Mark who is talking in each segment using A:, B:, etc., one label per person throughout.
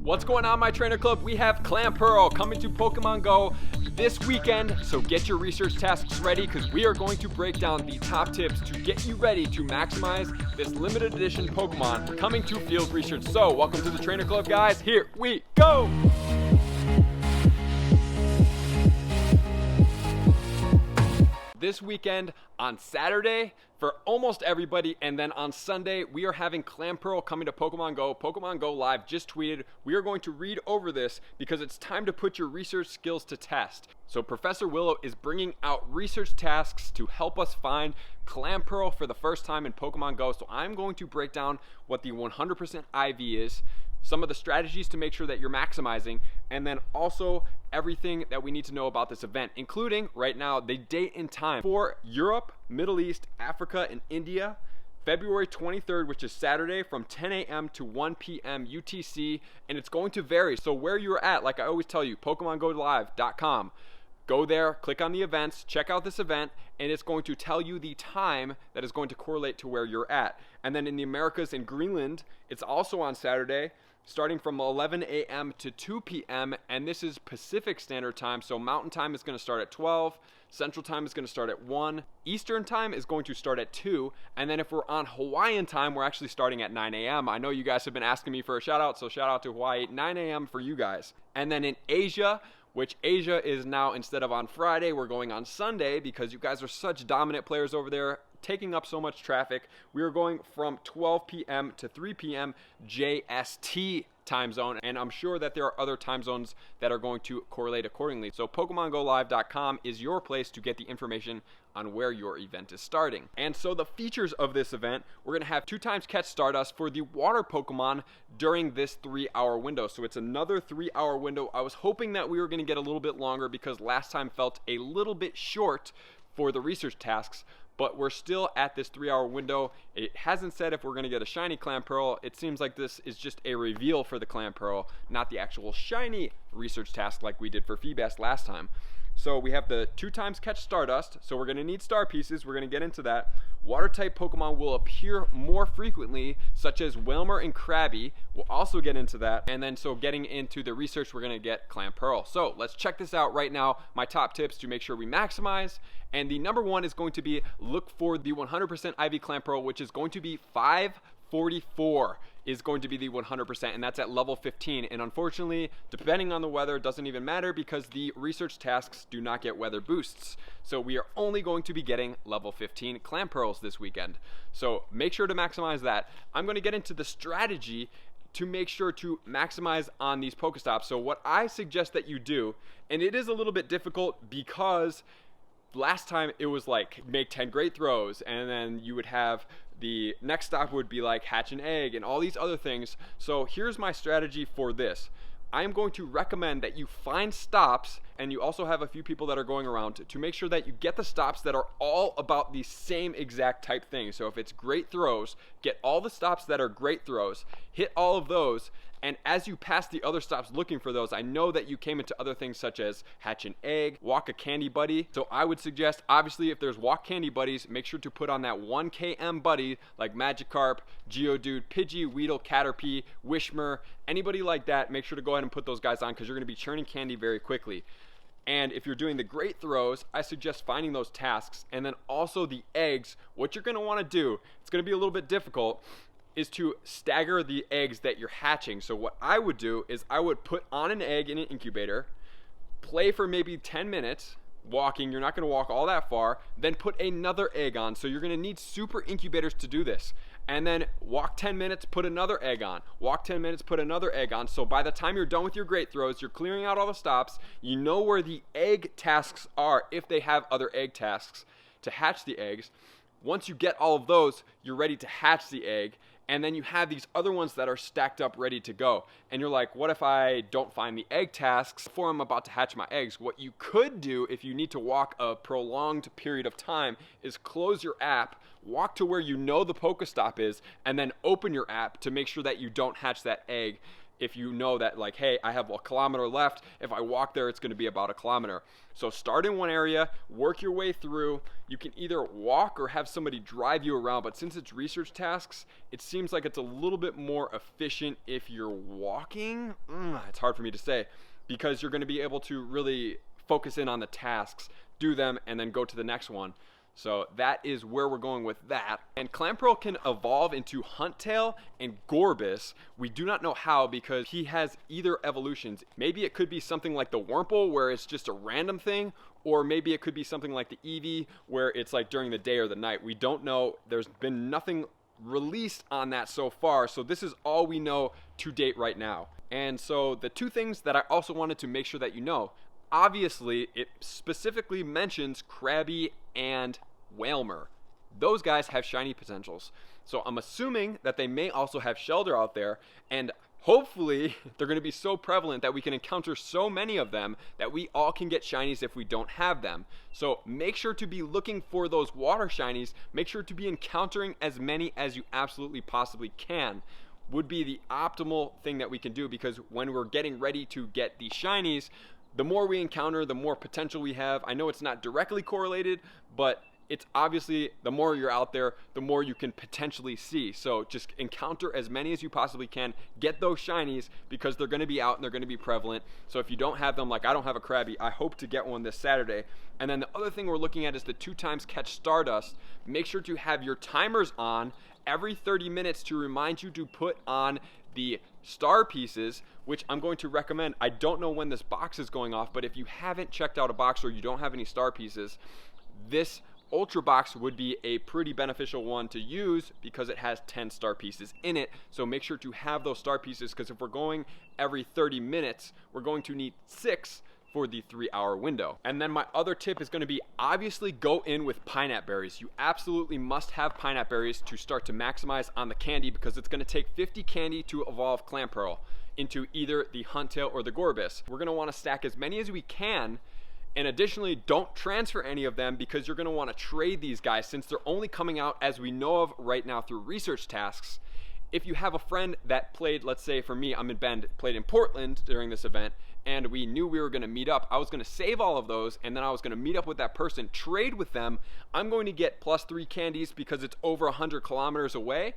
A: What's going on, my trainer club? We have Clamperl coming to Pokemon Go this weekend, so get your research tasks ready because we are going to break down the top tips to get you ready to maximize this limited edition Pokemon coming to field research. So welcome to the trainer club, guys. Here we go. This weekend on Saturday for almost everybody, and then on Sunday we are having Clamperl coming to Pokemon Go. Pokemon Go Live just tweeted, we are going to read over this because it's time to put your research skills to test. So Professor Willow is bringing out research tasks to help us find Clamperl for the first time in Pokemon Go. So I'm going to break down what the 100% IV is, some of the strategies to make sure that you're maximizing, and then also everything that we need to know about this event, including right now the date and time for Europe, Middle East, Africa, and India, February 23rd, which is Saturday from 10 a.m. to 1 p.m. UTC, and it's going to vary. So where you're at, like I always tell you, PokemonGoLive.com. Go there, click on the events, check out this event, and it's going to tell you the time that is going to correlate to where you're at. And then in the Americas and Greenland, it's also on Saturday, starting from 11 a.m. to 2 p.m. and this is Pacific Standard Time. So Mountain Time is going to start at 12, Central Time is going to start at 1, Eastern Time is going to start at 2, and then if we're on Hawaiian Time, we're actually starting at 9 a.m. I know you guys have been asking me for a shout out, so shout out to Hawaii, 9 a.m. for you guys. And then in Asia, which Asia is now, instead of on Friday, we're going on Sunday because you guys are such dominant players over there, taking up so much traffic. We are going from 12 p.m. to 3 p.m. JST time zone, and I'm sure that there are other time zones that are going to correlate accordingly. So PokemonGoLive.com is your place to get the information on where your event is starting. And so the features of this event, we're going to have 2 times catch Stardust for the water Pokemon during this 3-hour window. So it's another 3-hour window. I was hoping that we were going to get a little bit longer because last time felt a little bit short for the research tasks, but we're still at this 3-hour window. It hasn't said if we're going to get a shiny Clamperl. It seems like this is just a reveal for the Clamperl, not the actual shiny research task like we did for Feebas last time. So we have the 2 times catch Stardust, so we're going to need star pieces. We're going to get into that. Water type Pokemon will appear more frequently, such as Wilmer and Krabby. We'll also get into that. And then so getting into the research, we're going to get Clamperl. So let's check this out right now. My top tips to make sure we maximize. And the number 1 is going to be look for the 100% IV Clamperl, which is going to be 544 is going to be the 100%, and that's at level 15. And unfortunately, depending on the weather, it doesn't even matter because the research tasks do not get weather boosts. So we are only going to be getting level 15 Clamperls this weekend. So make sure to maximize that. I'm going to get into the strategy to make sure to maximize on these Pokestops. So what I suggest that you do, and it is a little bit difficult because last time it was like make 10 great throws, and then you would have the next stop would be like hatch an egg and all these other things. So here's my strategy for this. I am going to recommend that you find stops, and you also have a few people that are going around to make sure that you get the stops that are all about the same exact type thing. So if it's great throws, get all the stops that are great throws, hit all of those, and as you pass the other stops looking for those, I know that you came into other things such as hatch an egg, walk a candy buddy. So I would suggest, obviously, if there's walk candy buddies, make sure to put on that 1 km buddy like Magikarp, Geodude, Pidgey, Weedle, Caterpie, Wishmer, anybody like that. Make sure to go ahead and put those guys on because you're going to be churning candy very quickly. And if you're doing the great throws, I suggest finding those tasks. And then also the eggs, what you're going to want to do, it's going to be a little bit difficult, is to stagger the eggs that you're hatching. So what I would do is I would put on an egg in an incubator, play for maybe 10 minutes, walking, you're not going to walk all that far, then put another egg on. So you're going to need super incubators to do this. And then walk 10 minutes, put another egg on. Walk 10 minutes, put another egg on. So by the time you're done with your great throws, you're clearing out all the stops, you know where the egg tasks are if they have other egg tasks to hatch the eggs. Once you get all of those, you're ready to hatch the egg. And then you have these other ones that are stacked up ready to go. And you're like, what if I don't find the egg tasks before I'm about to hatch my eggs? What you could do if you need to walk a prolonged period of time is close your app, walk to where you know the Pokestop is, and then open your app to make sure that you don't hatch that egg. if you know that, like, hey, I have a kilometer left. If I walk there, it's going to be about a kilometer. So start in one area, work your way through. You can either walk or have somebody drive you around, but since it's research tasks, it seems like it's a little bit more efficient if you're walking. It's hard for me to say, because you're going to be able to really focus in on the tasks, do them, and then go to the next one. So that is where we're going with that. And Clamperl can evolve into Huntail and Gorebyss. We do not know how, because he has either evolutions. Maybe it could be something like the Wurmple, where it's just a random thing, or maybe it could be something like the Eevee, where it's like during the day or the night. We don't know. There's been nothing released on that so far, so this is all we know to date right now. And so the two things that I also wanted to make sure that you know, obviously it specifically mentions Krabby and Wailmer. Those guys have shiny potentials. So I'm assuming that they may also have Shelder out there, and hopefully they're going to be so prevalent that we can encounter so many of them that we all can get shinies if we don't have them. So make sure to be looking for those water shinies. Make sure to be encountering as many as you absolutely possibly can. Would be the optimal thing that we can do, because when we're getting ready to get these shinies, the more we encounter, the more potential we have. I know it's not directly correlated, but it's obviously, the more you're out there, the more you can potentially see. So just encounter as many as you possibly can. Get those shinies, because they're going to be out and they're going to be prevalent. So if you don't have them, like I don't have a Krabby, I hope to get one this Saturday. And then the other thing we're looking at is the 2x catch Stardust. Make sure to have your timers on every 30 minutes to remind you to put on the star pieces, which I'm going to recommend. I don't know when this box is going off, but if you haven't checked out a box or you don't have any star pieces, this Ultra Box would be a pretty beneficial one to use, because it has 10 star pieces in it. So make sure to have those star pieces, because if we're going every 30 minutes, we're going to need 6 for the 3-hour window. And then my other tip is going to be, obviously go in with pineapple berries. You absolutely must have pineapple berries to start to maximize on the candy, because it's going to take 50 candy to evolve Clamperl into either the Huntail or the Gorebyss. We're going to want to stack as many as we can. And additionally, don't transfer any of them, because you're going to want to trade these guys, since they're only coming out, as we know of right now, through research tasks. If you have a friend that played, let's say for me, I'm in Bend, played in Portland during this event, and we knew we were going to meet up, I was going to save all of those, and then I was going to meet up with that person, trade with them. I'm going to get +3 candies, because it's over 100 kilometers away.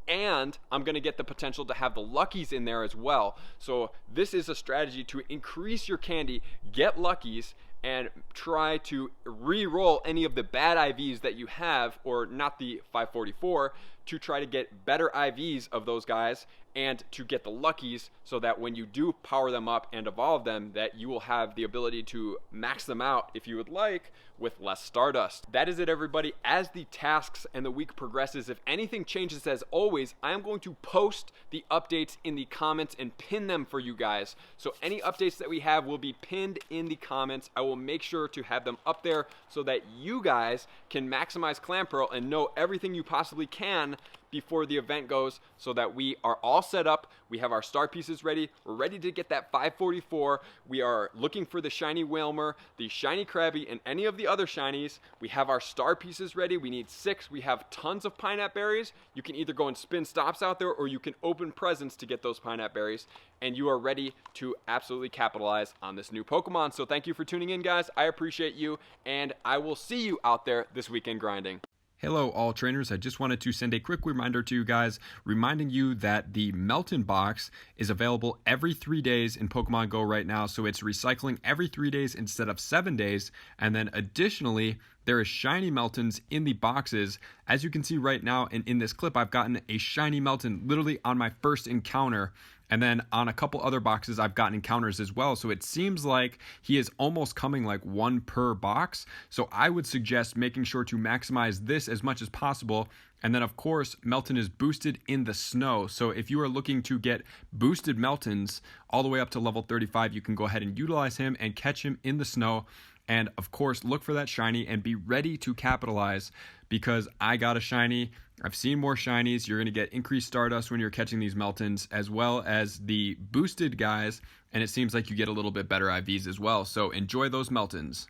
A: And I'm going to get the potential to have the luckies in there as well. So this is a strategy to increase your candy, get luckies, and try to re-roll any of the bad IVs that you have, or not the 544, to try to get better IVs of those guys and to get the luckies, so that when you do power them up and evolve them, that you will have the ability to max them out, if you would like, with less Stardust. That is it, everybody. As the tasks and the week progresses, if anything changes, as always, I am going to post the updates in the comments and pin them for you guys. So any updates that we have will be pinned in the comments. I will make sure to have them up there so that you guys can maximize Clamperl and know everything you possibly can before the event goes, so that we are all set up. We have our star pieces ready. We're ready to get that 544. We are looking for the shiny Wailmer, the shiny Krabby, and any of the other shinies. We have our star pieces ready. We need 6. We have tons of pineapple berries. You can either go and spin stops out there, or you can open presents to get those pineapple berries, and you are ready to absolutely capitalize on this new Pokemon. So thank you for tuning in, guys. I appreciate you, and I will see you out there this weekend grinding.
B: Hello all trainers, I just wanted to send a quick reminder to you guys, reminding you that the Melton box is available every 3 days in Pokemon Go right now, so it's recycling every 3 days instead of 7 days, and then additionally, there is shiny Meltons in the boxes. As you can see right now, and in this clip, I've gotten a shiny Melton literally on my first encounter. And then on a couple other boxes, I've gotten encounters as well. So it seems like he is almost coming like 1 per box. So I would suggest making sure to maximize this as much as possible. And then, of course, Melton is boosted in the snow. So if you are looking to get boosted Meltons all the way up to level 35, you can go ahead and utilize him and catch him in the snow. And of course, look for that shiny and be ready to capitalize, because I got a shiny. I've seen more shinies. You're going to get increased Stardust when you're catching these Meltons, as well as the boosted guys. And it seems like you get a little bit better IVs as well. So enjoy those Meltons.